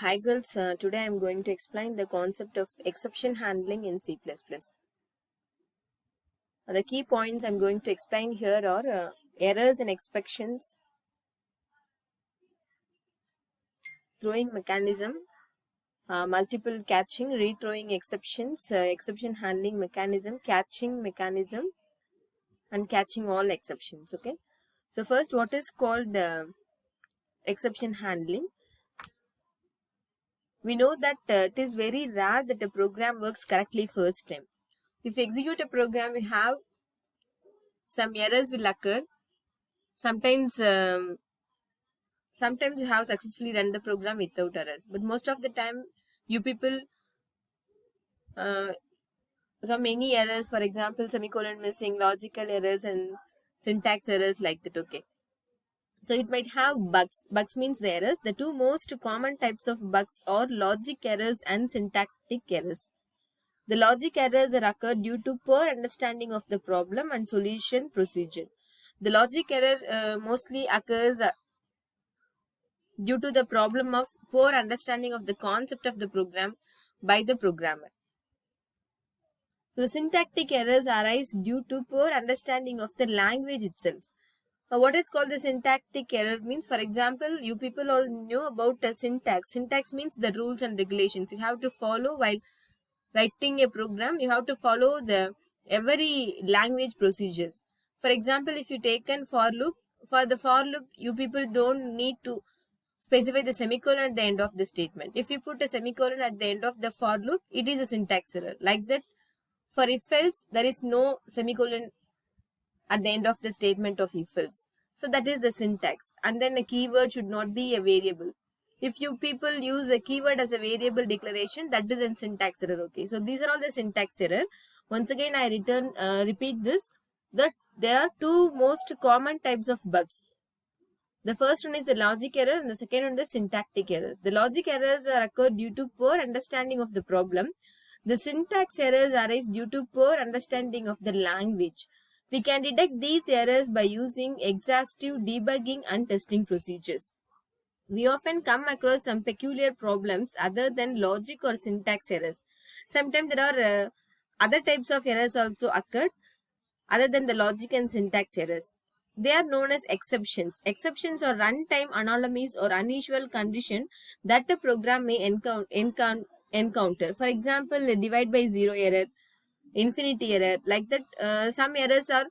Hi girls, today I am going to explain the concept of exception handling in C++. The key points I am going to explain here are errors and exceptions, throwing mechanism, multiple catching, rethrowing exceptions, exception handling mechanism, catching mechanism, and catching all exceptions. Okay. So first, what is called exception handling? We know that it is very rare that a program works correctly first time. If you execute a program, we have some errors will occur. Sometimes you have successfully run the program without errors, but most of the time you people so many errors, for example semicolon missing, logical errors and syntax errors like that. Okay, so it might have bugs means the errors. The two most common types of bugs are logic errors and syntactic errors. The logic errors are occurred due to poor understanding of the problem and solution procedure. The logic error mostly occurs due to the problem of poor understanding of the concept of the program by the programmer. So the syntactic errors arise due to poor understanding of the language itself. What is called the syntactic error means, for example, you people all know about the syntax. Syntax means the rules and regulations you have to follow while writing a program. You have to follow the every language procedures. For example, if you take an for loop, for the for loop you people don't need to specify the semicolon at the end of the statement. If you put a semicolon at the end of the for loop, it is a syntax error. Like that, for if else, there is no semicolon at the end of the statement of if else. So that is the syntax. And then a keyword should not be a variable. If you people use a keyword as a variable declaration, that is a syntax error. Okay, so these are all the syntax error. Once again, I repeat this, that there are two most common types of bugs. The first one is the logic error and the second one is the syntactic errors. The logic errors are occurred due to poor understanding of the problem. The syntax errors arise due to poor understanding of the language. We can detect these errors by using exhaustive debugging and testing procedures. We often come across some peculiar problems other than logic or syntax errors. Sometimes there are other types of errors also occurred other than the logic and syntax errors. They are known as exceptions. Exceptions are runtime anomalies or unusual condition that a program may encounter. For example, a divide by zero error, infinity error, like that. Some errors are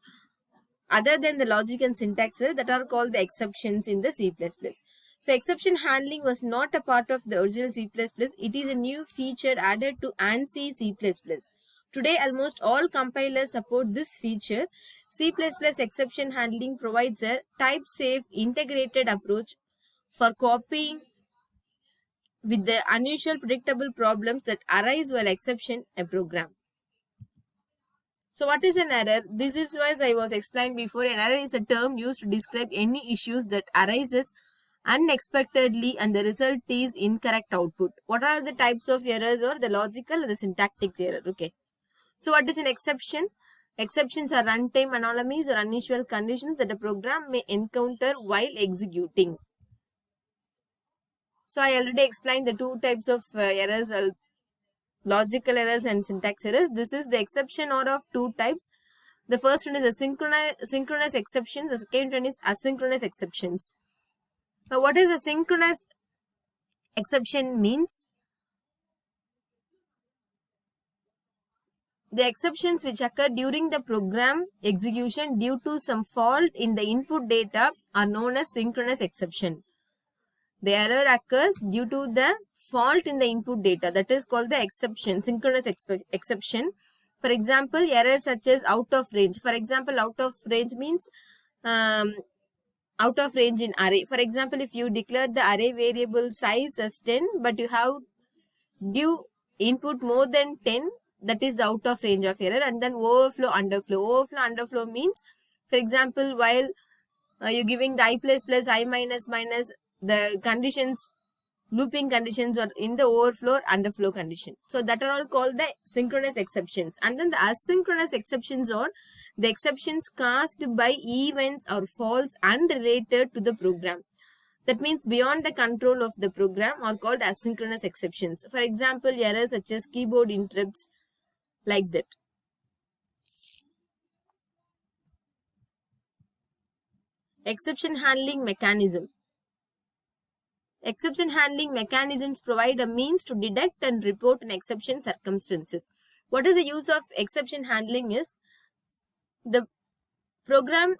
other than the logic and syntax error that are called the exceptions in the C++. So exception handling was not a part of the original C++. It is a new feature added to ANSI C++. Today, almost all compilers support this feature. C++ exception handling provides a type-safe integrated approach for copying with the unusual predictable problems that arise while exception a program. So what is an error? This is as I was explained before. An error is a term used to describe any issues that arises unexpectedly and the result is incorrect output. What are the types of errors? Or the logical and the syntactic error. Okay. So what is an exception? Exceptions are runtime anomalies or unusual conditions that a program may encounter while executing. So I already explained the two types of errors, logical errors and syntax errors. This is the exception or of two types. The first one is a synchronous exception. The second one is asynchronous exceptions. Now, what is a synchronous exception means? The exceptions which occur during the program execution due to some fault in the input data are known as synchronous exception. The error occurs due to the fault in the input data, that is called the exception, synchronous exception. For example, errors such as out of range. For example, out of range means out of range in array. For example, if you declare the array variable size as 10, but you have give input more than 10, that is the out of range of error. And then overflow, underflow means, for example, while you're giving the I++, I minus, the conditions, looping conditions are in the overflow or underflow condition. So that are all called the synchronous exceptions. And then the asynchronous exceptions are the exceptions caused by events or faults unrelated to the program. that means beyond the control of the program, are called asynchronous exceptions. For example, errors such as keyboard interrupts, like that. Exception handling mechanism. Exception handling mechanisms provide a means to detect and report an exception circumstances. What is the use of exception handling is, the program,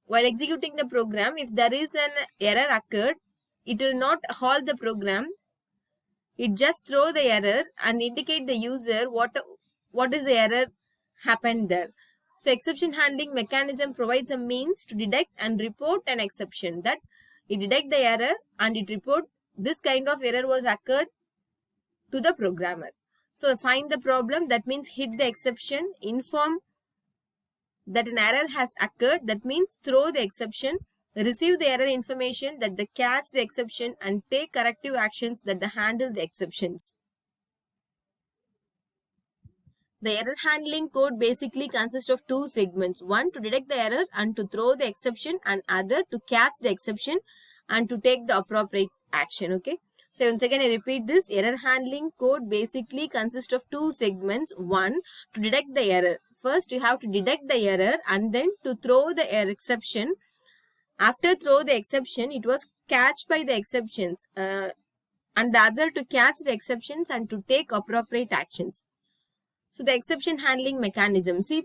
while executing the program, if there is an error occurred, it will not halt the program. It just throw the error and indicate the user what is the error happened there. So exception handling mechanism provides a means to detect and report an exception, that it detect the error and it report this kind of error was occurred to the programmer. So find the problem, that means hit the exception, inform that an error has occurred, that means throw the exception, receive the error information, that they catch the exception and take corrective actions that they handle the exceptions. The error handling code basically consists of two segments. One to detect the error and to throw the exception, and other to catch the exception and to take the appropriate action. Okay. So once again I repeat this. Error handling code basically consists of two segments. One to detect the error. First you have to detect the error and then to throw the error exception. After throw the exception, it was catched by the exceptions, and the other to catch the exceptions and to take appropriate actions. So the exception handling mechanism. C++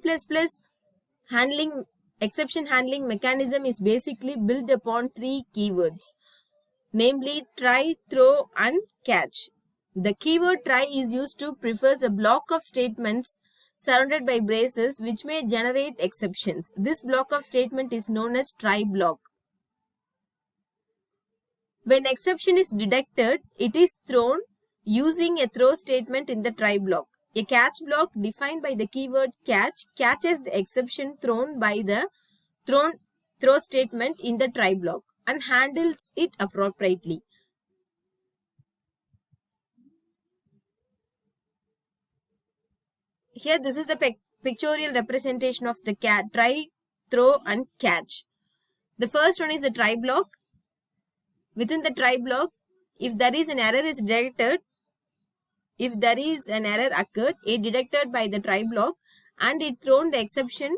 exception handling mechanism is basically built upon three keywords, namely try, throw and catch. The keyword try is used to preface a block of statements surrounded by braces which may generate exceptions. This block of statement is known as try block. When exception is detected, it is thrown using a throw statement in the try block. A catch block defined by the keyword catch catches the exception thrown by the throw statement in the try block and handles it appropriately. Here this is the pictorial representation of the try, throw and catch. The first one is the try block. Within the try block, if there is an error is detected, if there is an error occurred, it detected by the try block and it thrown the exception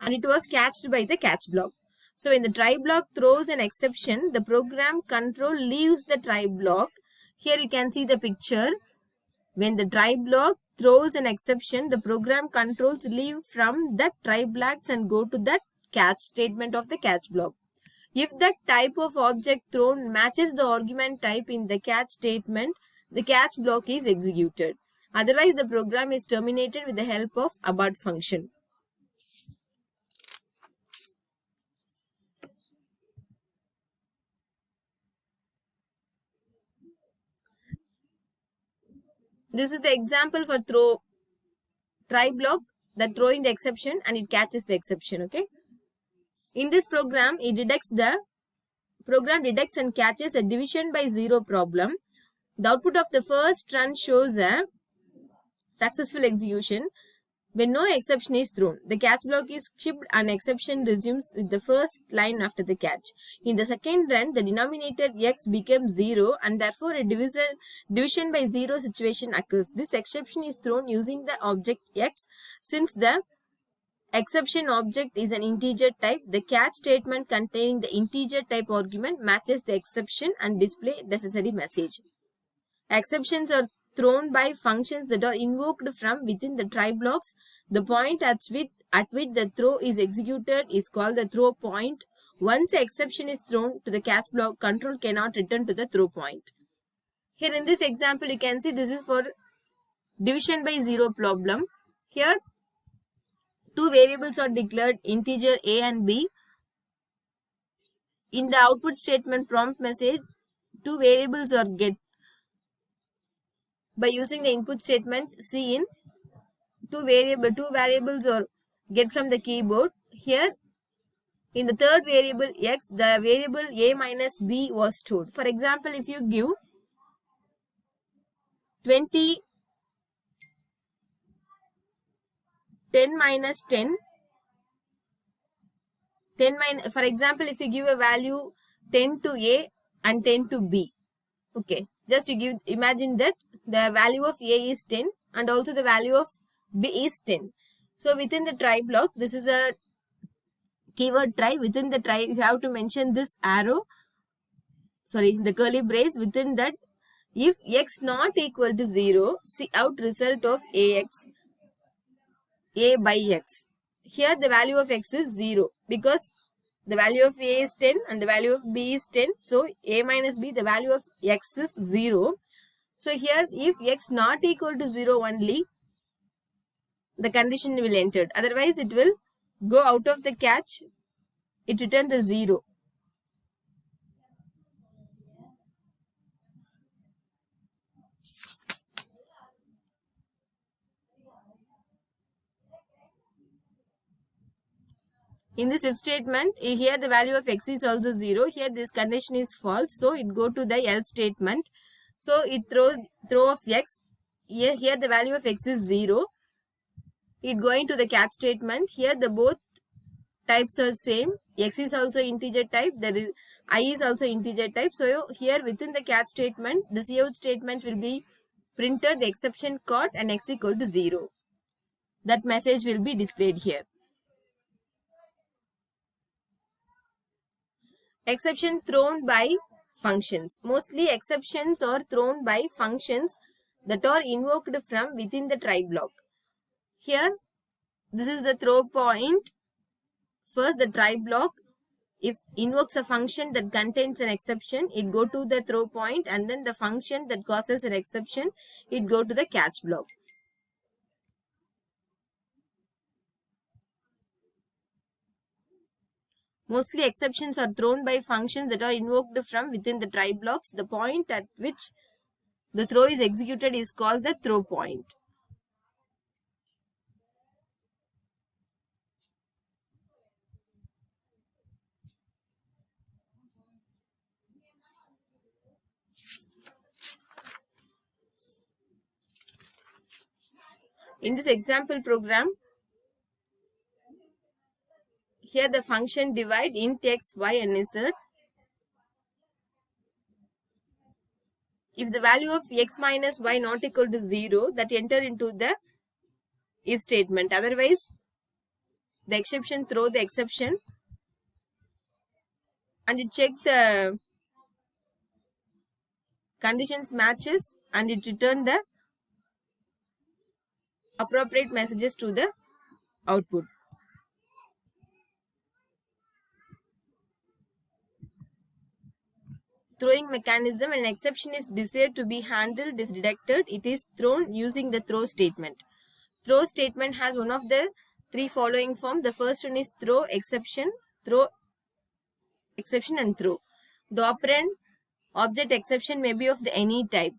and it was catched by the catch block. So when the try block throws an exception, the program control leaves the try block. Here you can see the picture. When the try block throws an exception, the program controls leave from the try blocks and go to the catch statement of the catch block. If the type of object thrown matches the argument type in the catch statement, the catch block is executed. Otherwise, the program is terminated with the help of abort function. This is the example for try block, that throwing the exception and it catches the exception. Okay. In this program, program detects and catches a division by zero problem. The output of the first run shows a successful execution when no exception is thrown. The catch block is shipped and exception resumes with the first line after the catch. In the second run, the denominator x becomes 0 and therefore a division by 0 situation occurs. This exception is thrown using the object x. Since the exception object is an integer type, the catch statement containing the integer type argument matches the exception and display necessary message. Exceptions are thrown by functions that are invoked from within the try blocks. The point at which the throw is executed is called the throw point. Once the exception is thrown to the catch block, control cannot return to the throw point. Here in this example, you can see this is for division by zero problem. Here, two variables are declared, integer a and b. In the output statement prompt message, two variables are get. By using the input statement cin, two variables are get from the keyboard. Here, in the third variable x, the variable a minus b was stored. For example, if you give 20, 10 minus 10, 10 minus, for example, if you give a value 10 to A and 10 to B. Okay, just to imagine that the value of A is 10 and also the value of B is 10. So within the try block, this is a keyword try. Within the try, you have to mention this arrow, sorry, the curly brace. Within that, if x not equal to 0, see out result of ax, a by x. Here the value of x is 0 because the value of a is 10 and the value of b is 10. So a minus b, the value of x is 0. So here if x not equal to 0 only, the condition will enter. Otherwise it will go out of the catch. It returns the 0. In this if statement, here the value of x is also 0. Here this condition is false. So it go to the else statement. So it throw of x. Here the value of x is 0. It going to the catch statement. Here the both types are same. X is also integer type. There is I is also integer type. So here within the catch statement, the cout statement will be printed the exception caught and x equal to 0. That message will be displayed here. Exception thrown by functions. Mostly exceptions are thrown by functions that are invoked from within the try block. Here, this is the throw point. First, the try block, if invokes a function that contains an exception, it go to the throw point, and then the function that causes an exception, it go to the catch block. Mostly exceptions are thrown by functions that are invoked from within the try blocks. The point at which the throw is executed is called the throw point. In this example program, here the function divide int x, y and z. If the value of x minus y not equal to 0, that enter into the if statement. Otherwise, the exception throw the exception and it check the conditions matches and it return the appropriate messages to the output. Throwing mechanism, when an exception is desired to be handled is detected, it is thrown using the throw statement. Throw statement has one of the three following form. The first one is throw exception and throw. The operand object exception may be of the any type.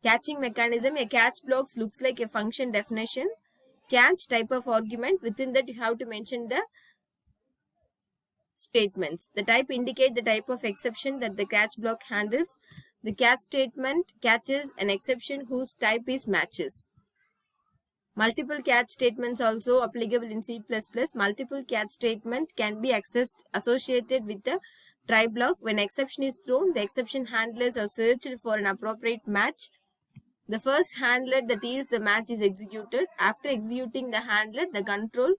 Catching mechanism, a catch blocks looks like a function definition. Catch type of argument, within that you have to mention the statements. The type indicate the type of exception that the catch block handles. The catch statement catches an exception whose type is matches. Multiple catch statements also applicable in C++. Multiple catch statement can be associated with the try block. When exception is thrown, the exception handlers are searched for an appropriate match. The first handler that yields the match is executed. After executing the handler, the control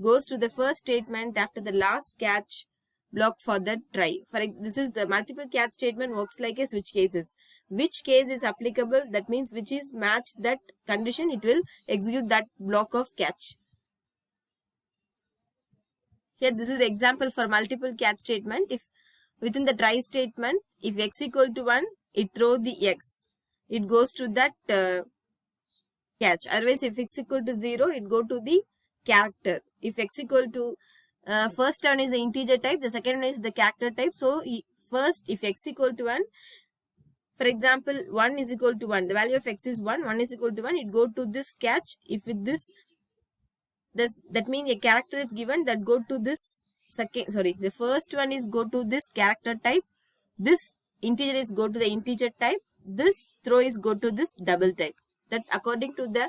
goes to the first statement after the last catch block for the try. This is the multiple catch statement works like a switch cases. Which case is applicable, that means which is matched that condition, it will execute that block of catch. Here this is the example for multiple catch statement. If within the try statement, if x equal to 1, it throw the x. It goes to that catch. Otherwise, if x equal to 0, it go to the character. If x equal to first one is the integer type, the second one is the character type. So first, if x equal to 1, for example, 1 is equal to 1, the value of x is 1, 1 is equal to 1, it go to this catch. If with this that means a character is given, that go to this the first one is go to this character type, this integer is go to the integer type, this throw is go to this double type. That according to the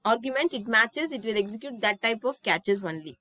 argument it matches, it will execute that type of catches only.